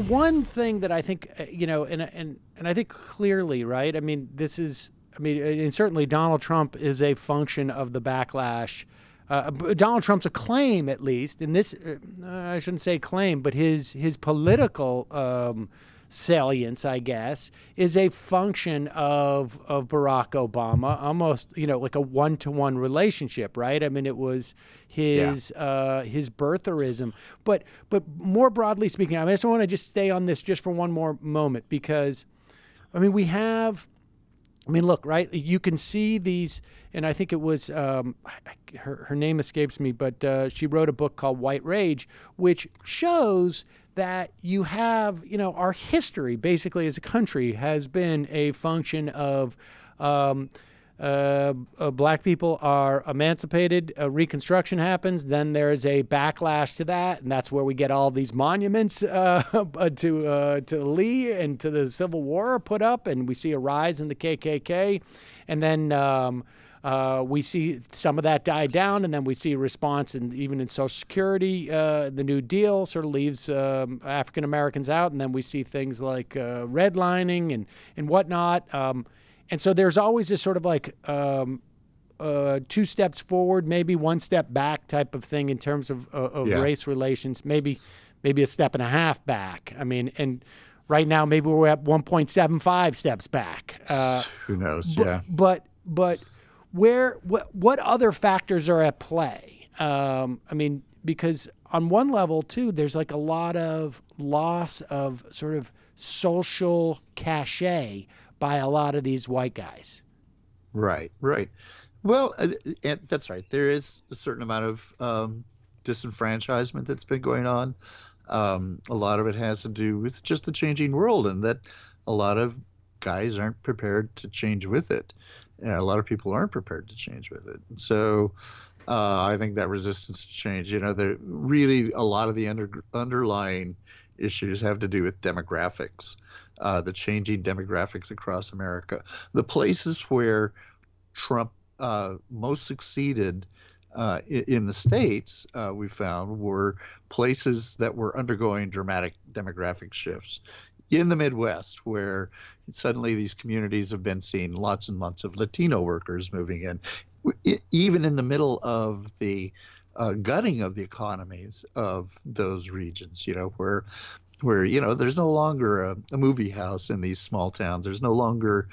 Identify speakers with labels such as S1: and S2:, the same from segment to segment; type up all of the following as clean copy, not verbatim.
S1: one thing that I think, and I think clearly, right? I mean, and certainly Donald Trump is a function of the backlash. Donald Trump's a claim, at least, and this, I shouldn't say claim, but his political salience, I guess, is a function of Barack Obama, almost, like a one-to-one relationship, right? I mean, it was his birtherism. But more broadly speaking, I mean, I just want to just stay on this just for one more moment, because, I mean, look, right? You can see these, and I think it was her name escapes me, but she wrote a book called White Rage, which shows that you have, our history basically as a country has been a function of black people are emancipated, Reconstruction happens, then there's a backlash to that, and that's where we get all these monuments to Lee and to the Civil War put up, and we see a rise in the KKK, and then we see some of that die down, and then we see a response, and even in Social Security, the New Deal sort of leaves African Americans out, and then we see things like redlining and whatnot. And so there's always this sort of like 2 steps forward, maybe 1 step back type of thing in terms of race relations, maybe a step and a half back. I mean, and right now maybe we're at 1.75 steps back.
S2: Who knows?
S1: But what other factors are at play? I mean, because on one level too, there's like a lot of loss of sort of social cachet by a lot of these white guys.
S2: Right. Well, and that's right. There is a certain amount of disenfranchisement that's been going on. A lot of it has to do with just the changing world, and that a lot of guys aren't prepared to change with it. And a lot of people aren't prepared to change with it. And so I think that resistance to change, really a lot of the underlying issues have to do with demographics, the changing demographics across America. The places where Trump most succeeded in the States, we found, were places that were undergoing dramatic demographic shifts. In the Midwest, where suddenly these communities have been seeing lots and lots of Latino workers moving in, even in the middle of the gutting of the economies of those regions, where there's no longer a movie house in these small towns. There's no longer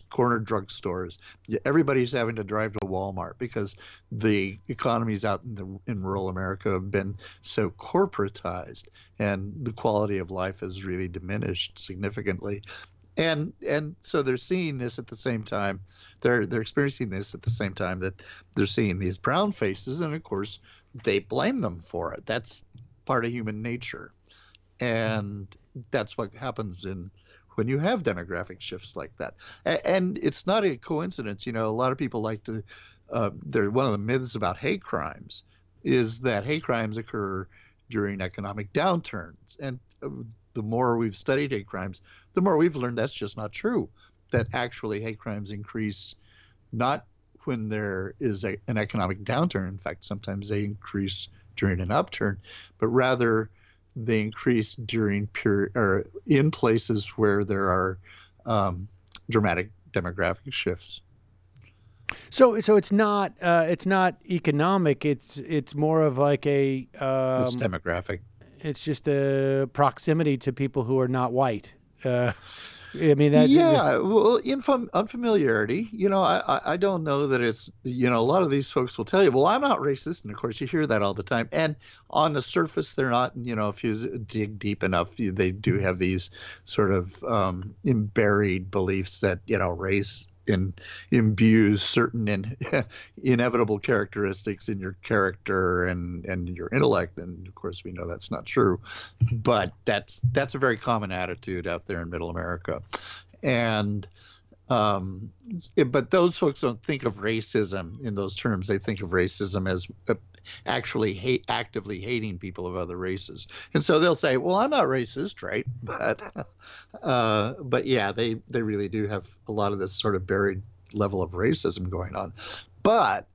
S2: corner drugstores. Everybody's having to drive to Walmart because the economies out in rural America have been so corporatized, and the quality of life has really diminished significantly. And so they're seeing this at the same time. They're experiencing this at the same time that they're seeing these brown faces, and of course they blame them for it. That's part of human nature. And that's what happens when you have demographic shifts like that. And it's not a coincidence. A lot of people like to, one of the myths about hate crimes is that hate crimes occur during economic downturns. And the more we've studied hate crimes, the more we've learned that's just not true, that actually hate crimes increase not when there is an economic downturn. In fact, sometimes they increase during an upturn, but rather they increase during in places where there are dramatic demographic shifts.
S1: So it's not economic. It's more of like it's
S2: demographic.
S1: It's just a proximity to people who are not white. I mean,
S2: well, unfamiliarity. I don't know that it's. A lot of these folks will tell you, "Well, I'm not racist," and of course, you hear that all the time. And on the surface, they're not. If you dig deep enough, they do have these sort of buried beliefs that race imbues certain inevitable characteristics in your character and your intellect, and of course we know that's not true, but that's a very common attitude out there in Middle America. And but those folks don't think of racism in those terms. They think of racism as actually actively hating people of other races. And so they'll say, well, I'm not racist, right? But yeah, they really do have a lot of this sort of buried level of racism going on. But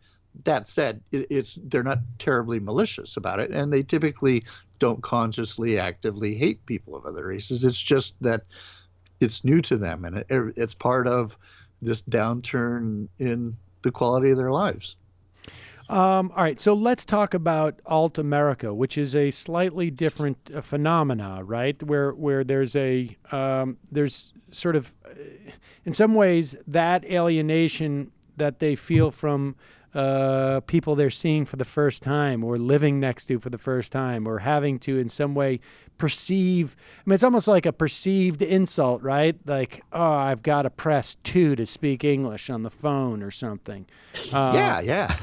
S2: That said, they're not terribly malicious about it, and they typically don't consciously, actively hate people of other races. It's just that it's new to them, and it's part of this downturn in the quality of their lives.
S1: All right, so let's talk about Alt America, which is a slightly different phenomena, right? Where there's there's sort of, in some ways, that alienation that they feel from people they're seeing for the first time, or living next to for the first time, or having to in some way perceive. I mean, it's almost like a perceived insult, right? Like, oh, I've got to press 2 to speak English on the phone or something.
S2: Yeah.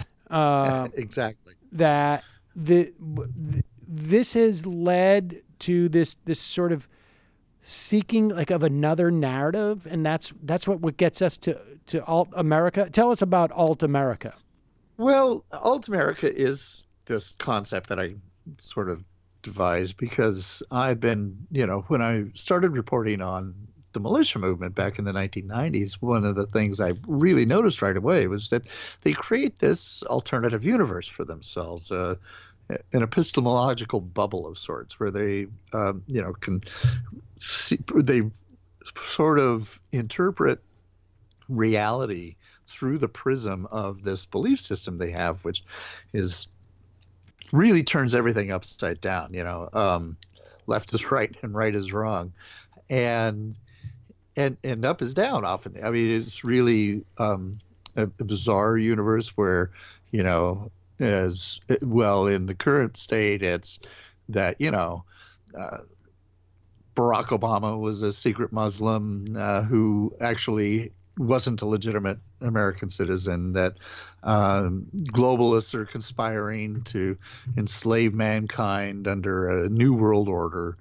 S2: Exactly.
S1: That this has led to this sort of seeking like of another narrative, and that's what gets us to Alt America. Tell us about Alt America.
S2: Well, Alt America is this concept that I sort of devised because I'd been, when I started reporting on the militia movement back in the 1990s, one of the things I really noticed right away was that they create this alternative universe for themselves, an epistemological bubble of sorts, where they, can see, they sort of interpret reality through the prism of this belief system they have, which is really turns everything upside down. Left is right and right is wrong, and up is down often. I mean, it's really a bizarre universe where, as well in the current state, it's that Barack Obama was a secret Muslim who actually wasn't a legitimate American citizen, that globalists are conspiring to enslave mankind under a new world order,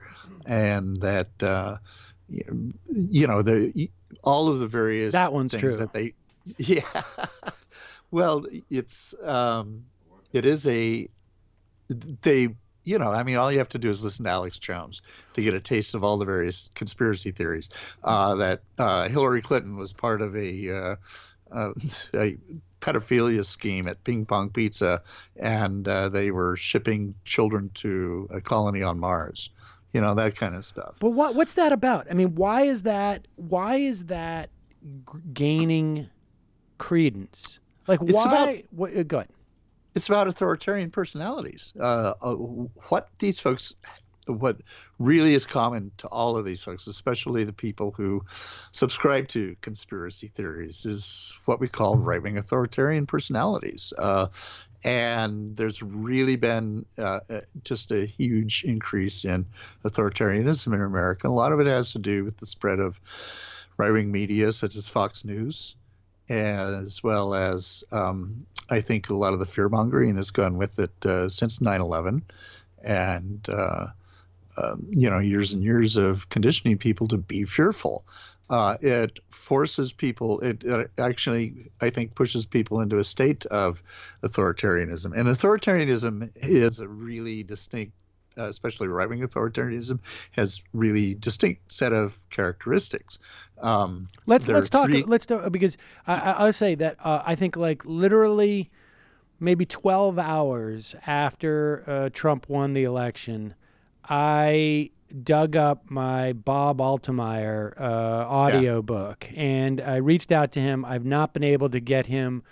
S2: and that all of the various
S1: that one's
S2: things
S1: true.
S2: that they well, it is I mean, all you have to do is listen to Alex Jones to get a taste of all the various conspiracy theories. That Hillary Clinton was part of a pedophilia scheme at Ping Pong Pizza, and they were shipping children to a colony on Mars. That kind of stuff.
S1: But what's that about? I mean, why is that gaining credence? Like, why? Go ahead.
S2: It's about authoritarian personalities. What really is common to all of these folks, especially the people who subscribe to conspiracy theories, is what we call right-wing authoritarian personalities. And there's really been just a huge increase in authoritarianism in America. A lot of it has to do with the spread of right-wing media, such as Fox News, as well as I think a lot of the fear-mongering has gone with it since 9/11, and years and years of conditioning people to be fearful. It forces people, it actually, I think, pushes people into a state of authoritarianism. And authoritarianism is a really distinct, especially right-wing authoritarianism, has really distinct set of characteristics.
S1: Let's talk because I'll say that I think like literally maybe 12 hours after Trump won the election, I dug up my Bob Altemeyer audio book, and I reached out to him. I've not been able to get him,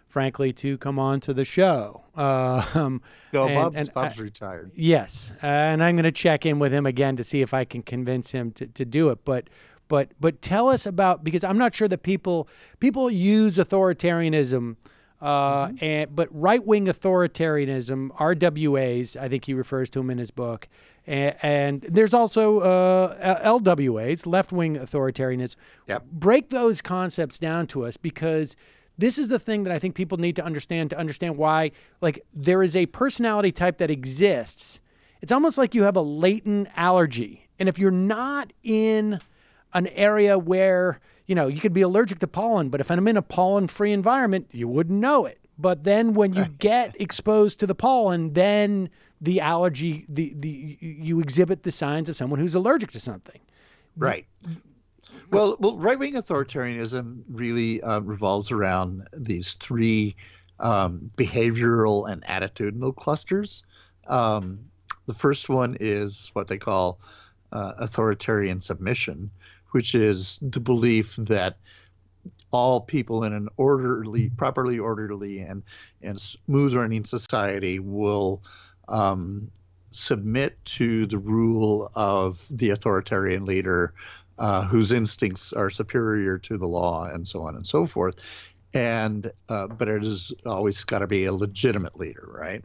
S1: frankly, to come on to the show.
S2: Bob's retired.
S1: Yes, and I'm going to check in with him again to see if I can convince him to do it. But tell us about, because I'm not sure that people use authoritarianism. But right-wing authoritarianism, RWAs, I think he refers to them in his book, and there's also LWAs, left-wing authoritarianism.
S2: Yep.
S1: Break those concepts down to us, because this is the thing that I think people need to understand why, like, there is a personality type that exists. It's almost like you have a latent allergy, and if you're not in an area where you could be allergic to pollen, but if I'm in a pollen-free environment, you wouldn't know it. But then when you get exposed to the pollen, then the allergy, you exhibit the signs of someone who's allergic to something.
S2: Right. Well, right-wing authoritarianism really revolves around these three behavioral and attitudinal clusters. The first one is what they call authoritarian submission, which is the belief that all people in an properly orderly and smooth running society will submit to the rule of the authoritarian leader, whose instincts are superior to the law, and so on and so forth. And but it has always got to be a legitimate leader, right?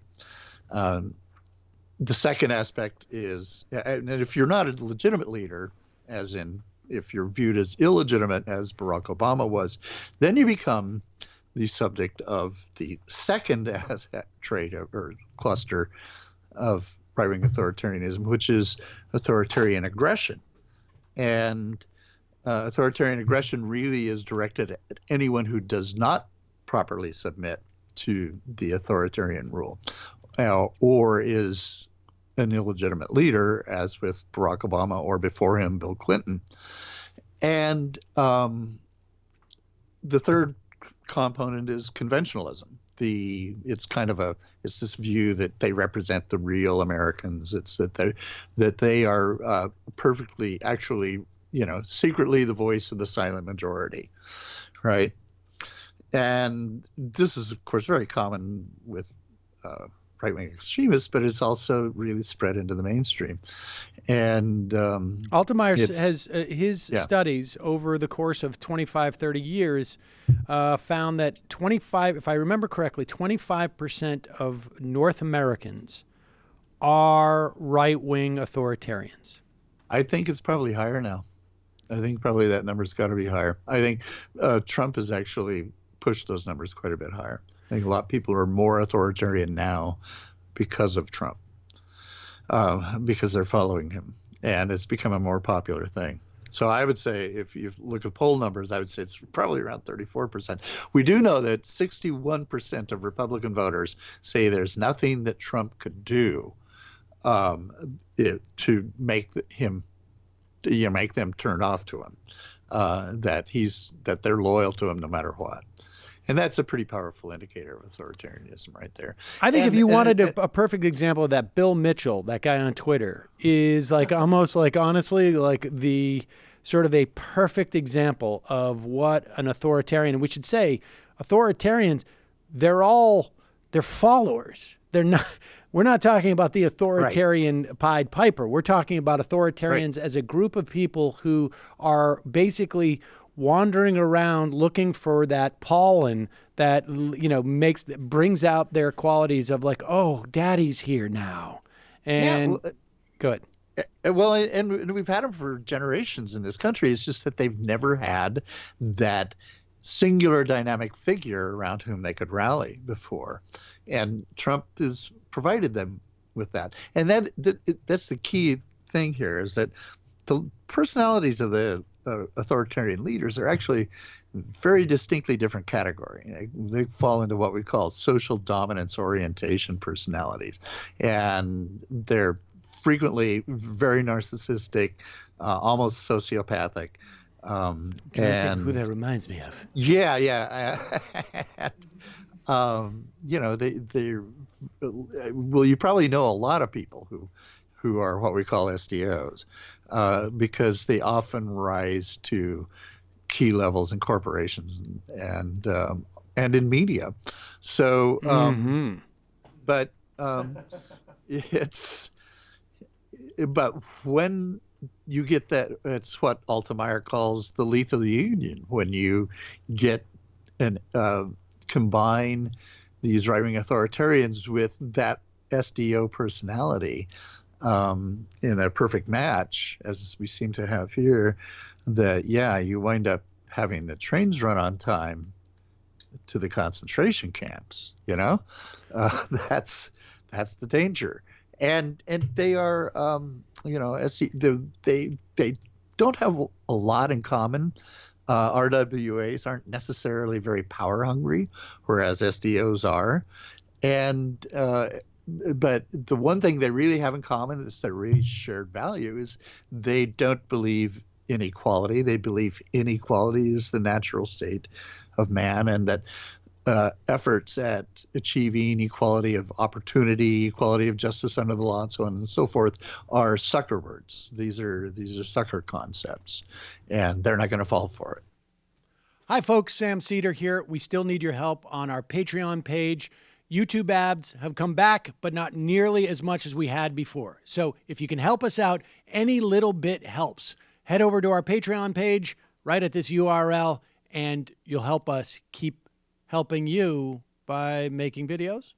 S2: The second aspect is, and if you're not a legitimate leader, as in if you're viewed as illegitimate, as Barack Obama was, then you become the subject of the second trait or cluster of right-wing authoritarianism, which is authoritarian aggression. And authoritarian aggression really is directed at anyone who does not properly submit to the authoritarian rule, or is an illegitimate leader, as with Barack Obama, or before him, Bill Clinton. And the third component is conventionalism. It's this view that they represent the real Americans. It's that they are perfectly, actually, secretly the voice of the silent majority, right? And this is, of course, very common with right-wing extremists, but it's also really spread into the mainstream. And
S1: Altemeyer has his studies over the course of 25, 30 years found that if I remember correctly, 25% of North Americans are right-wing authoritarians.
S2: I think it's probably higher now. I think probably that number's got to be higher. I think Trump has actually pushed those numbers quite a bit higher. I think a lot of people are more authoritarian now because of Trump, because they're following him, and it's become a more popular thing. So I would say, if you look at poll numbers, I would say it's probably around 34%. We do know that 61% of Republican voters say there's nothing that Trump could do to make him, make them turned off to him, that they're loyal to him no matter what. And that's a pretty powerful indicator of authoritarianism right there.
S1: I think if you wanted a perfect example of that, Bill Mitchell, that guy on Twitter, is like almost like, honestly, like the sort of a perfect example of what an authoritarian, and we should say authoritarians, they're followers. We're not talking about the authoritarian Pied Piper. We're talking about authoritarians as a group of people who are basically wandering around looking for that pollen that brings out their qualities of like, oh, daddy's here now. And go ahead.
S2: Well, and we've had them for generations in this country. It's just that they've never had that singular dynamic figure around whom they could rally before. And Trump has provided them with that. And that's the key thing here, is that the personalities of the authoritarian leaders are actually very distinctly different category. They fall into what we call social dominance orientation personalities, and they're frequently very narcissistic, almost sociopathic.
S1: And who that reminds me of?
S2: Yeah. You probably know a lot of people who are what we call SDOs, because they often rise to key levels in corporations and in media. So, but when you get that, it's what Altemeyer calls the lethal union. When you get combine these right-wing authoritarians with that SDO personality in a perfect match, as we seem to have here, that you wind up having the trains run on time to the concentration camps. That's the danger. And they are they don't have a lot in common. RWAs aren't necessarily very power hungry, whereas SDOs are. And but the one thing they really have in common, is their really shared value, is they don't believe in equality. They believe inequality is the natural state of man, and that efforts at achieving equality of opportunity, equality of justice under the law, and so on and so forth, are sucker words. These are sucker concepts, and they're not going to fall for it.
S1: Hi, folks. Sam Seder here. We still need your help on our Patreon page. YouTube ads have come back, but not nearly as much as we had before. So if you can help us out, any little bit helps. Head over to our Patreon page right at this URL, and you'll help us keep helping you by making videos